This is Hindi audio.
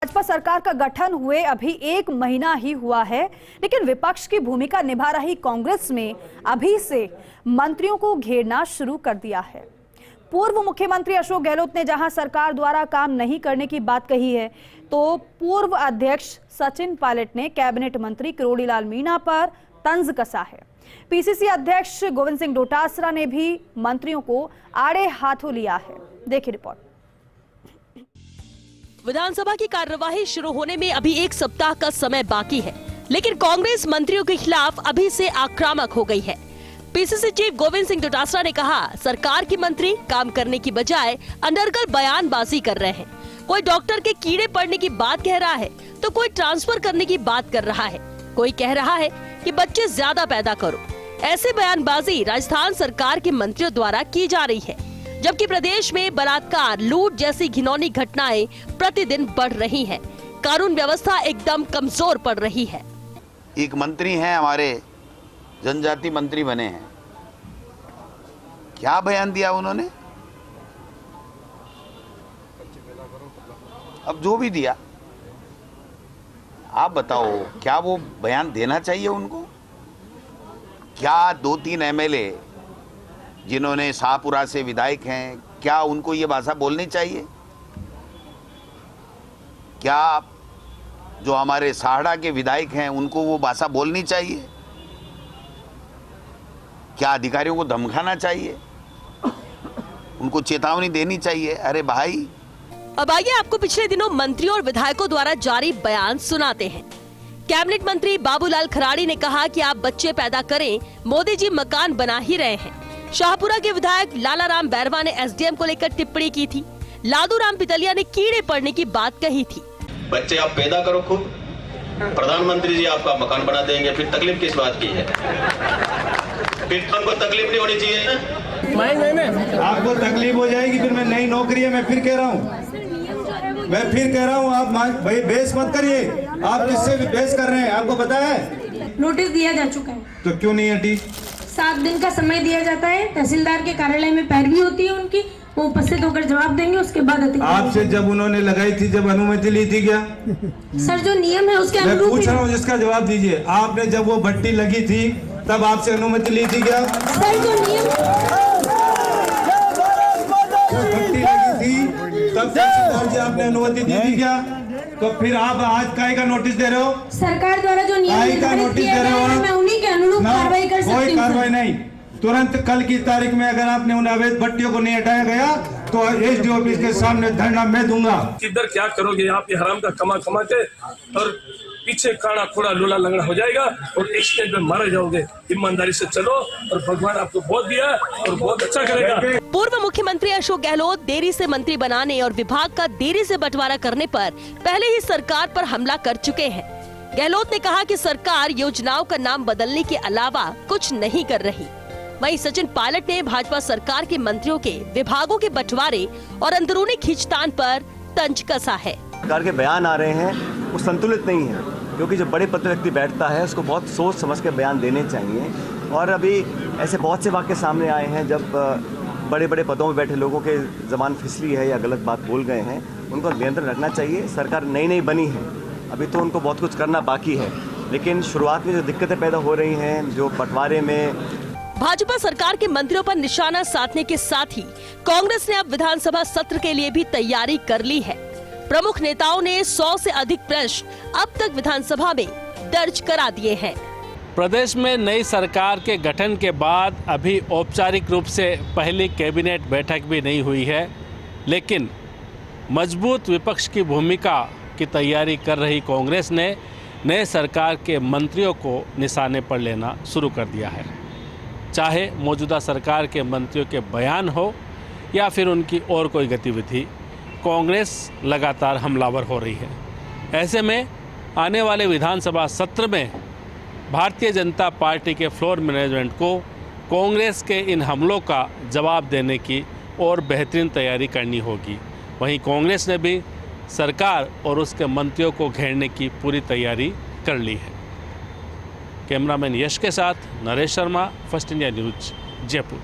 भाजपा सरकार का गठन हुए अभी 1 महीना ही हुआ है, लेकिन विपक्ष की भूमिका निभा रही कांग्रेस में अभी से मंत्रियों को घेरना शुरू कर दिया है। पूर्व मुख्यमंत्री अशोक गहलोत ने जहां सरकार द्वारा काम नहीं करने की बात कही है, तो पूर्व अध्यक्ष सचिन पायलट ने कैबिनेट मंत्री किरोड़ीलाल मीणा पर तंज कसा है। पीसीसी अध्यक्ष गोविंद सिंह डोटासरा ने भी मंत्रियों को आड़े हाथों लिया है। देखिए रिपोर्ट। विधानसभा की कार्यवाही शुरू होने में अभी 1 सप्ताह का समय बाकी है, लेकिन कांग्रेस मंत्रियों के खिलाफ अभी से आक्रामक हो गई है। पीसीसी चीफ गोविंद सिंह डोटासरा ने कहा, सरकार के मंत्री काम करने की बजाय अनर्गल बयानबाजी कर रहे हैं। कोई डॉक्टर के कीड़े पड़ने की बात कह रहा है, तो कोई ट्रांसफर करने की बात कर रहा है, कोई कह रहा है कि बच्चे ज्यादा पैदा करो। ऐसी बयानबाजी राजस्थान सरकार के मंत्रियों द्वारा की जा रही है, जबकि प्रदेश में बलात्कार, लूट जैसी घिनौनी घटनाएं प्रतिदिन बढ़ रही हैं। कानून व्यवस्था एकदम कमजोर पड़ रही है। एक मंत्री हैं, हमारे जनजाति मंत्री बने हैं, क्या बयान दिया उन्होंने? अब जो भी दिया, आप बताओ, क्या वो बयान देना चाहिए उनको? क्या 2-3 एमएलए जिन्होंने शाहपुरा से विधायक हैं, क्या उनको ये भाषा बोलनी चाहिए? क्या जो हमारे साहड़ा के विधायक हैं उनको वो भाषा बोलनी चाहिए? क्या अधिकारियों को धमकाना चाहिए? उनको चेतावनी देनी चाहिए? अरे भाई। अब आइए आपको पिछले दिनों मंत्रियों और विधायकों द्वारा जारी बयान सुनाते हैं। कैबिनेट मंत्री बाबूलाल खराड़ी ने कहा कि आप बच्चे पैदा करें, मोदी जी मकान बना ही रहे हैं। शाहपुरा के विधायक लालाराम बैरवा ने एसडीएम को लेकर टिप्पणी की थी। लादूराम पितलिया ने कीड़े पड़ने की बात कही थी। बच्चे आप पैदा करो खूब, प्रधानमंत्री जी आपका मकान बना देंगे, फिर तकलीफ किस बात की है? फिर हमको तकलीफ नहीं होनी चाहिए ना? आपको तकलीफ हो जाएगी, फिर मैं नई नौकरी है, मैं फिर कह रहा हूँ, आप भाई बहस मत करिए। आप किससे बहस कर रहे हैं? आपको पता है नोटिस दिया जा चुका है, तो क्यों नहीं हटी? 7 दिन का समय दिया जाता है। तहसीलदार के कार्यालय में पैरवी होती है उनकी, वो उपस्थित होकर जवाब देंगे, उसके बाद आपसे जब उन्होंने लगाई थी, जब अनुमति ली थी क्या? सर जो नियम है उसके अनुरूप मैं पूछ रहा हूँ, जिसका जवाब दीजिए। आपने जब वो भट्टी लगी थी तब आपसे अनुमति ली थी क्या? सर जो नियम भट्टी लगी थी तब तहसीलदार जी आपने अनुमति दी थी क्या? तो फिर आप आज काहे का नोटिस दे रहे हो? सरकार द्वारा जो नियम निर्धारित किया गया है, मैं उन्हीं के अनुरूप कार्रवाई कर सकती हूँ। कोई कार्रवाई नहीं। तुरंत कल की तारीख में अगर आपने उन अवैध भट्टियों को नहीं हटाया गया तो एसडी ऑफिस के सामने धरना मैं दूंगा। इधर क्या करोगे आप? ये हराम का कमा के और पीछे काड़ा खोड़ा लोला लंगड़ा हो जाएगा और एक्सीडेंट में मारे जाओगे। ईमानदारी से चलो और भगवान आपको बहुत दिया और बहुत अच्छा करेगा। पूर्व मुख्यमंत्री अशोक गहलोत देरी से मंत्री बनाने और विभाग का देरी से बंटवारा करने पर पहले ही सरकार पर हमला कर चुके हैं। गहलोत ने कहा कि सरकार योजनाओं का नाम बदलने के अलावा कुछ नहीं कर रही। वहीं सचिन पायलट ने भाजपा सरकार के मंत्रियों के विभागों के बंटवारे और अंदरूनी खींचतान पर तंज कसा है। सरकार के बयान आ रहे हैं वो संतुलित नहीं है, क्योंकि जब बड़े पद पर व्यक्ति बैठता है उसको बहुत सोच समझ के बयान देने चाहिए। और अभी ऐसे बहुत से वाक्य सामने आए हैं जब बड़े बड़े पदों में बैठे लोगों के जबान फिसली है या गलत बात बोल गए हैं, उनको नियंत्रण रखना चाहिए। सरकार नई बनी है, अभी तो उनको बहुत कुछ करना बाकी है, लेकिन शुरुआत में जो दिक्कतें पैदा हो रही हैं, जो बंटवारे में भाजपा सरकार के मंत्रियों पर निशाना साधने के साथ ही कांग्रेस ने अब विधानसभा सत्र के लिए भी तैयारी कर ली है। प्रमुख नेताओं ने 100 से अधिक प्रश्न अब तक विधानसभा में दर्ज करा दिए हैं। प्रदेश में नई सरकार के गठन के बाद अभी औपचारिक रूप से पहली कैबिनेट बैठक भी नहीं हुई है, लेकिन मजबूत विपक्ष की भूमिका की तैयारी कर रही कांग्रेस ने नए सरकार के मंत्रियों को निशाने पर लेना शुरू कर दिया है। चाहे मौजूदा सरकार के मंत्रियों के बयान हो या फिर उनकी और कोई गतिविधि, कांग्रेस लगातार हमलावर हो रही है। ऐसे में आने वाले विधानसभा सत्र में भारतीय जनता पार्टी के फ्लोर मैनेजमेंट को कांग्रेस के इन हमलों का जवाब देने की और बेहतरीन तैयारी करनी होगी। वहीं कांग्रेस ने भी सरकार और उसके मंत्रियों को घेरने की पूरी तैयारी कर ली है। कैमरामैन यश के साथ Naresh Sharma, first India news, Jaipur.